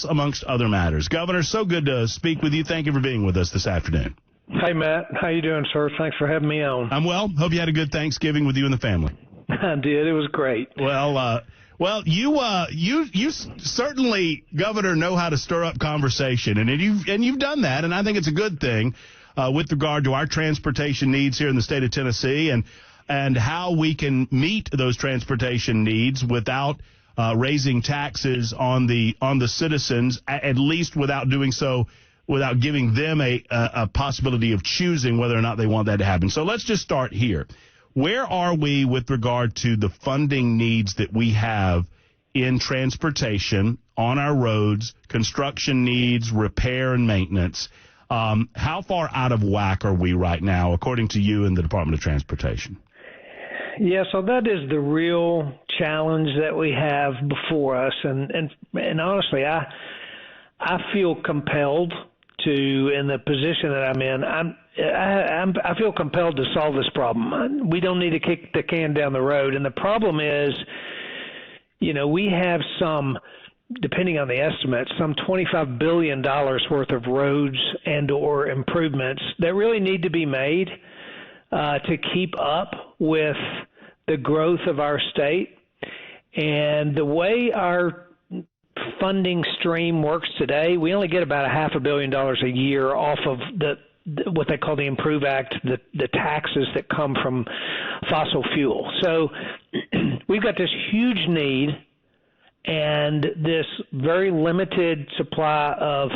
amongst other matters. Governor, so good to speak with you. Thank you for being with us this afternoon. Hey, Matt. How you doing, sir? Thanks for having me on. I'm well. Hope you had a good Thanksgiving with you and the family. I did. It was great. Well, you certainly, Governor, know how to stir up conversation, and you've done that, and I think it's a good thing with regard to our transportation needs here in the state of Tennessee, and how we can meet those transportation needs without raising taxes on the citizens, at least without doing so, without giving them a possibility of choosing whether or not they want that to happen. So let's just start here. Where are we with regard to the funding needs that we have in transportation, on our roads, construction needs, repair and maintenance? How far out of whack are we right now, according to you and the Department of Transportation? Yeah, so that is the real challenge that we have before us, and honestly, I feel compelled to, in the position that I'm in, I feel compelled to solve this problem. We don't need to kick the can down the road, and the problem is, we have depending on the estimates, some $25 billion worth of roads and or improvements that really need to be made to keep up with the growth of our state. And the way our funding stream works today, we only get about $500 million a year off of what they call the Improve Act, the taxes that come from fossil fuel. So we've got this huge need and this very limited supply of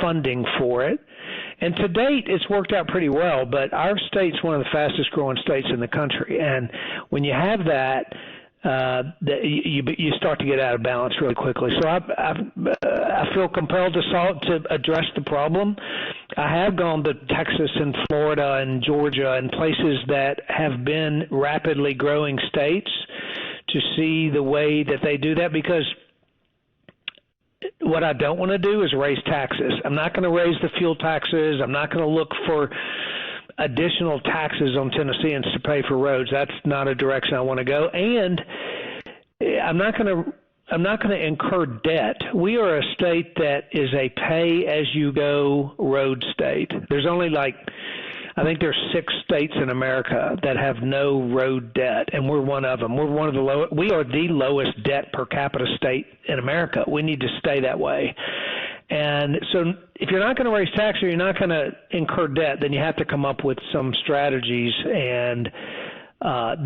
funding for it. And to date, it's worked out pretty well, but our state's one of the fastest growing states in the country. And when you have that, you start to get out of balance really quickly. So I feel compelled to address the problem. I have gone to Texas and Florida and Georgia and places that have been rapidly growing states to see the way that they do that, because what I don't want to do is raise taxes. I'm not going to raise the fuel taxes. I'm not going to look for additional taxes on Tennesseans to pay for roads. That's not a direction I want to go. And I'm not going to incur debt. We are a state that is a pay-as-you-go road state. There's only I think there's 6 states in America that have no road debt, and we're one of them. We are the lowest debt per capita state in America. We need to stay that way. And so if you're not going to raise taxes or you're not going to incur debt, then you have to come up with some strategies. And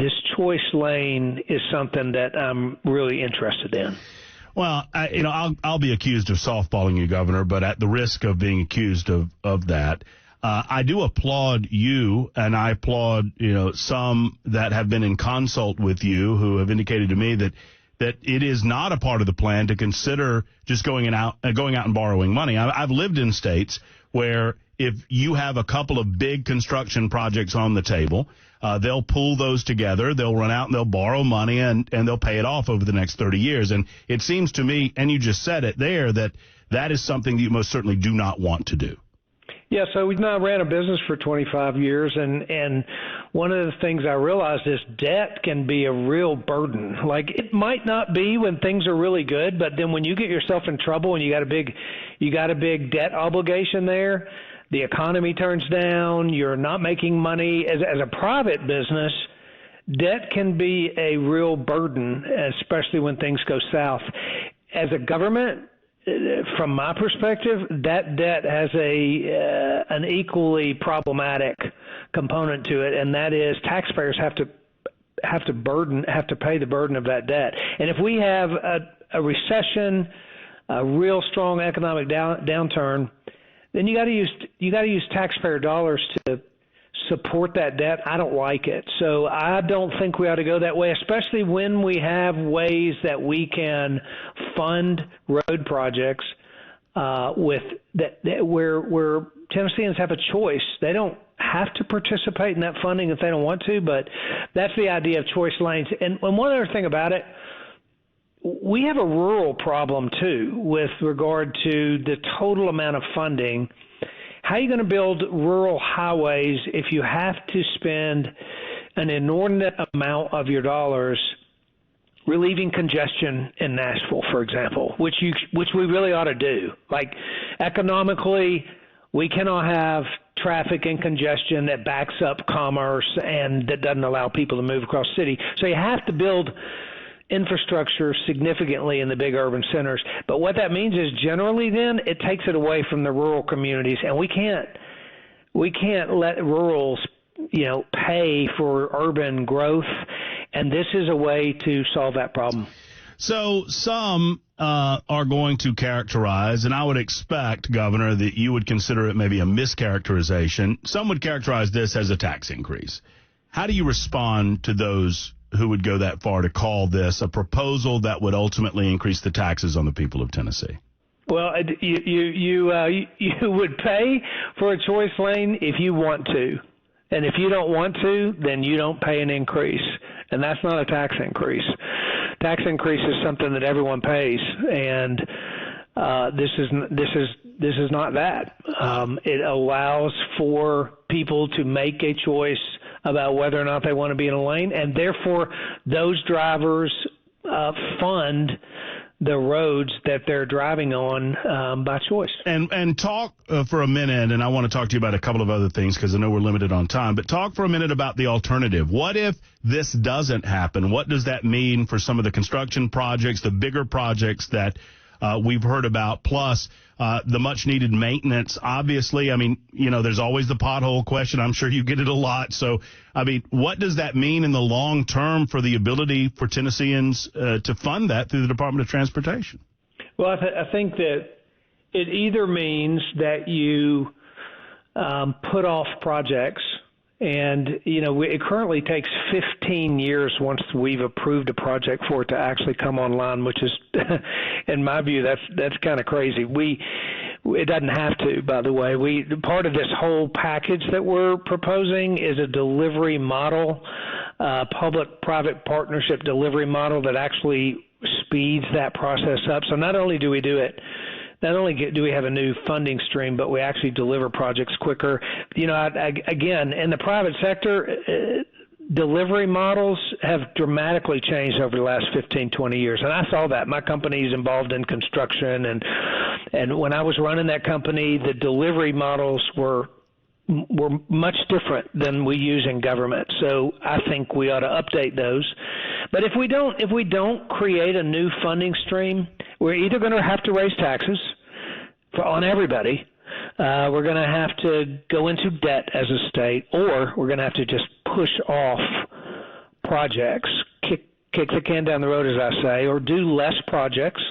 this choice lane is something that I'm really interested in. Well, I'll be accused of softballing you, Governor, but at the risk of being accused of that, I do applaud you, and I applaud some that have been in consult with you who have indicated to me that it is not a part of the plan to consider just going out and borrowing money. I've lived in states where if you have a couple of big construction projects on the table, they'll pull those together, they'll run out and they'll borrow money and they'll pay it off over the next 30 years. And it seems to me, and you just said it there, that is something that you most certainly do not want to do. Yeah, so we now ran a business for 25 years, and one of the things I realized is debt can be a real burden. Like, it might not be when things are really good, but then when you get yourself in trouble and you got a big debt obligation there, the economy turns down, you're not making money. As a private business, debt can be a real burden, especially when things go south. As a government, from my perspective, that debt has an equally problematic component to it, and that is taxpayers have to pay the burden of that debt. And if we have a recession, a real strong economic downturn, then you got to use taxpayer dollars to support that debt. I don't like it. So I don't think we ought to go that way, especially when we have ways that we can fund road projects where Tennesseans have a choice. They don't have to participate in that funding if they don't want to, but that's the idea of choice lanes. And one other thing about it, we have a rural problem too with regard to the total amount of funding. How are you going to build rural highways if you have to spend an inordinate amount of your dollars relieving congestion in Nashville, for example, which we really ought to do. Like economically, we cannot have traffic and congestion that backs up commerce and that doesn't allow people to move across the city. So you have to build infrastructure significantly in the big urban centers. But what that means is generally then it takes it away from the rural communities, and we can't let rurals, pay for urban growth, and this is a way to solve that problem. So some are going to characterize, and I would expect, Governor, that you would consider it maybe a mischaracterization. Some would characterize this as a tax increase. How do you respond to those who would go that far to call this a proposal that would ultimately increase the taxes on the people of Tennessee? Well, you would pay for a choice lane if you want to. And if you don't want to, then you don't pay an increase. And that's not a tax increase. Tax increase is something that everyone pays, and this is not that. It allows for people to make a choice about whether or not they want to be in a lane, and therefore those drivers fund the roads that they're driving on by choice. And talk for a minute, and I want to talk to you about a couple of other things because I know we're limited on time, but talk for a minute about the alternative. What if this doesn't happen? What does that mean for some of the construction projects, the bigger projects that we've heard about, plus the much-needed maintenance? Obviously, there's always the pothole question. I'm sure you get it a lot. So, what does that mean in the long term for the ability for Tennesseans to fund that through the Department of Transportation? Well, I think that it either means that you put off projects, and, it currently takes 15 years once we've approved a project for it to actually come online, which is, in my view, that's kind of crazy. It doesn't have to, by the way. Part of this whole package that we're proposing is a delivery model, public-private partnership delivery model that actually speeds that process up. So not only do we do it, not only do we have a new funding stream, but we actually deliver projects quicker. Again, in the private sector, delivery models have dramatically changed over the last 15, 20 years. And I saw that. My company is involved in construction. And when I was running that company, the delivery models were much different than we use in government. So I think we ought to update those. But if we don't create a new funding stream, we're either going to have to raise taxes on everybody. We're going to have to go into debt as a state, or we're going to have to just push off projects, kick the can down the road, as I say, or do less projects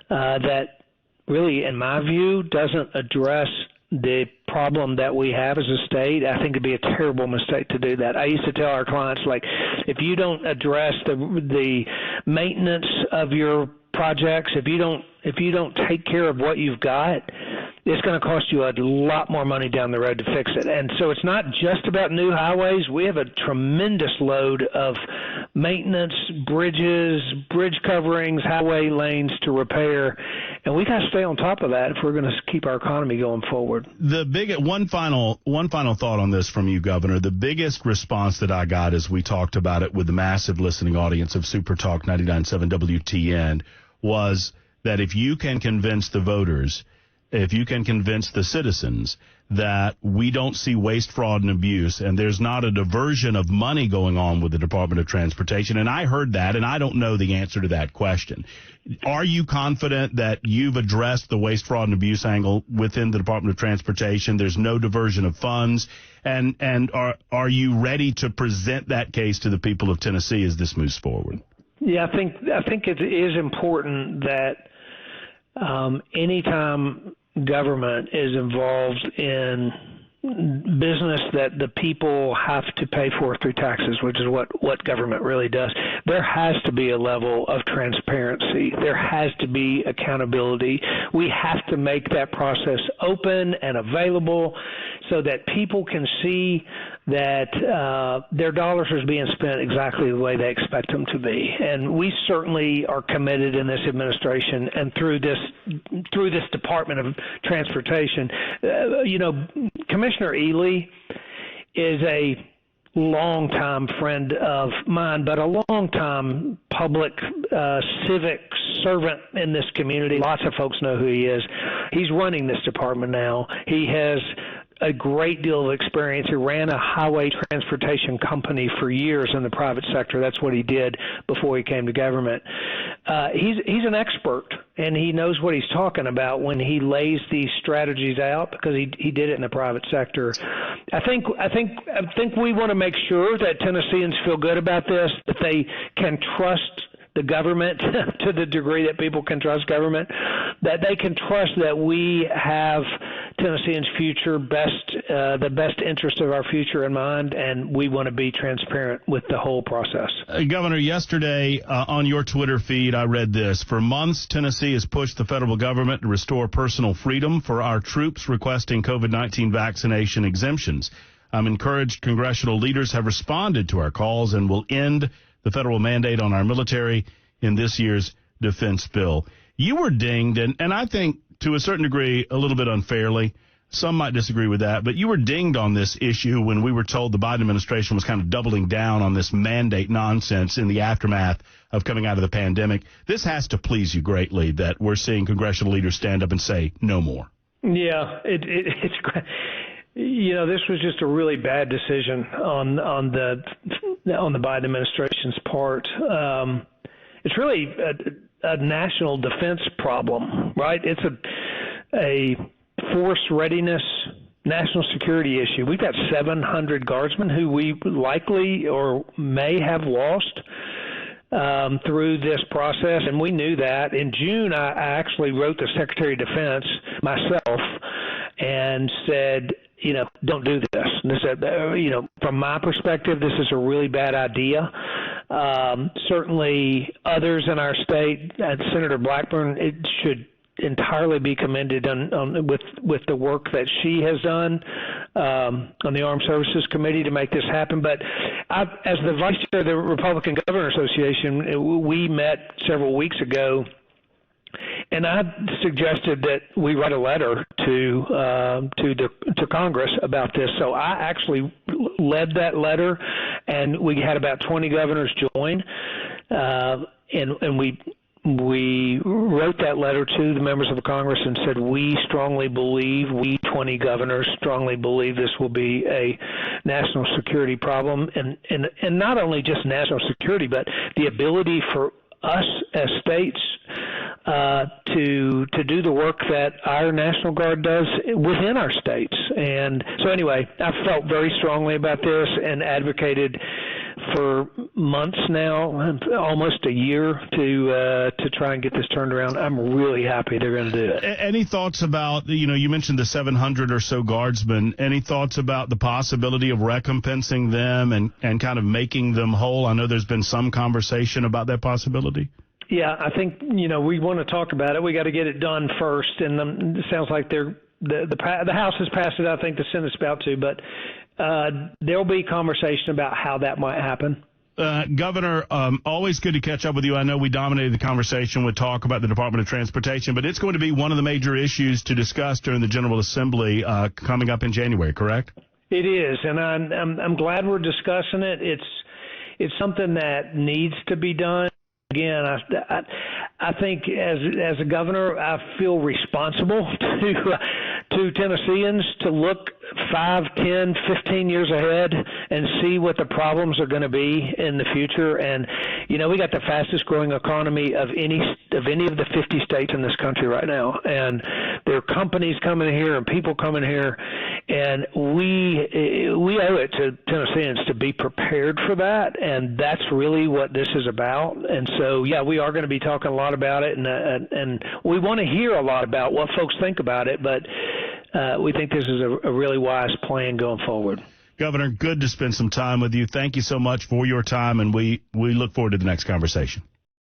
that really, in my view, doesn't address the problem that we have as a state. I think it'd be a terrible mistake to do that. I used to tell our clients, if you don't address the maintenance of your projects, if you don't take care of what you've got, it's going to cost you a lot more money down the road to fix it. And so it's not just about new highways. We have a tremendous load of maintenance, bridges, bridge coverings, highway lanes to repair, and we got to stay on top of that if we're going to keep our economy going forward. One final thought on this from you, Governor. The biggest response that I got as we talked about it with the massive listening audience of SuperTalk 99.7 WTN was that if you can convince the voters, if you can convince the citizens that we don't see waste, fraud, and abuse, and there's not a diversion of money going on with the Department of Transportation, and I heard that, and I don't know the answer to that question. Are you confident that you've addressed the waste, fraud, and abuse angle within the Department of Transportation? There's no diversion of funds, and are you ready to present that case to the people of Tennessee as this moves forward? Yeah, I think it is important that anytime government is involved in business that the people have to pay for through taxes, which is what government really does, there has to be a level of transparency. There has to be accountability. We have to make that process open and available so that people can see that their dollars are being spent exactly the way they expect them to be. And we certainly are committed in this administration and through this Department of Transportation. Commissioner Ely is a longtime friend of mine, but a longtime public civic servant in this community. Lots of folks know who he is. He's running this department now. He has a great deal of experience. He ran a highway transportation company for years in the private sector. That's what he did before he came to government. He's an expert, and he knows what he's talking about when he lays these strategies out, because he did it in the private sector. I think we want to make sure that Tennesseans feel good about this, that they can trust the government to the degree that people can trust government, that they can trust that we have Tennesseans' future the best interest of our future in mind, and we want to be transparent with the whole process. Governor, yesterday on your Twitter feed, I read this. For months, Tennessee has pushed the federal government to restore personal freedom for our troops requesting COVID-19 vaccination exemptions. I'm encouraged congressional leaders have responded to our calls and will end the federal mandate on our military in this year's defense bill. You were dinged, and I think to a certain degree a little bit unfairly. Some might disagree with that, but you were dinged on this issue when we were told the Biden administration was kind of doubling down on this mandate nonsense in the aftermath of coming out of the pandemic. This has to please you greatly that we're seeing congressional leaders stand up and say no more. Yeah, it's great. You know, this was just a really bad decision on the Biden administration's part. It's really a national defense problem, right? It's a force readiness, national security issue. We've got 700 guardsmen who we likely or may have lost through this process, and we knew that. In June, I actually wrote the Secretary of Defense myself and said, don't do this. And this, from my perspective, this is a really bad idea. Certainly others in our state, Senator Blackburn, it should entirely be commended with the work that she has done on the Armed Services Committee to make this happen. But as the vice chair of the Republican Governor Association, we met several weeks ago, and I suggested that we write a letter to Congress about this. So I actually led that letter, and we had about 20 governors join, and we wrote that letter to the members of the Congress and said we 20 governors strongly believe this will be a national security problem, and not only just national security, but the ability for us as states to do the work that our National Guard does within our states. And so anyway, I felt very strongly about this and advocated for months now, almost a year, to try and get this turned around. I'm really happy they're going to do it. Any thoughts about, you mentioned the 700 or so guardsmen, any thoughts about the possibility of recompensing them and kind of making them whole? I know there's been some conversation about that possibility. Yeah, I think, we want to talk about it. We got to get it done first, and it sounds like the House has passed it. I think the Senate's about to, but there'll be conversation about how that might happen. Governor, always good to catch up with you. I know we dominated the conversation with talk about the Department of Transportation, but it's going to be one of the major issues to discuss during the General Assembly coming up in January, correct? It is, and I'm glad we're discussing it. It's something that needs to be done. Again, I think as a governor, I feel responsible to Tennesseans to look 5, 10, 15 years ahead and see what the problems are going to be in the future. And, we got the fastest growing economy of any of the 50 states in this country right now. And there are companies coming here and people coming here. And we owe it to Tennesseans to be prepared for that. And that's really what this is about. And so, yeah, we are going to be talking a lot about it. And we want to hear a lot about what folks think about it. But we think this is a really wise plan going forward. Governor, good to spend some time with you. Thank you so much for your time, and we look forward to the next conversation.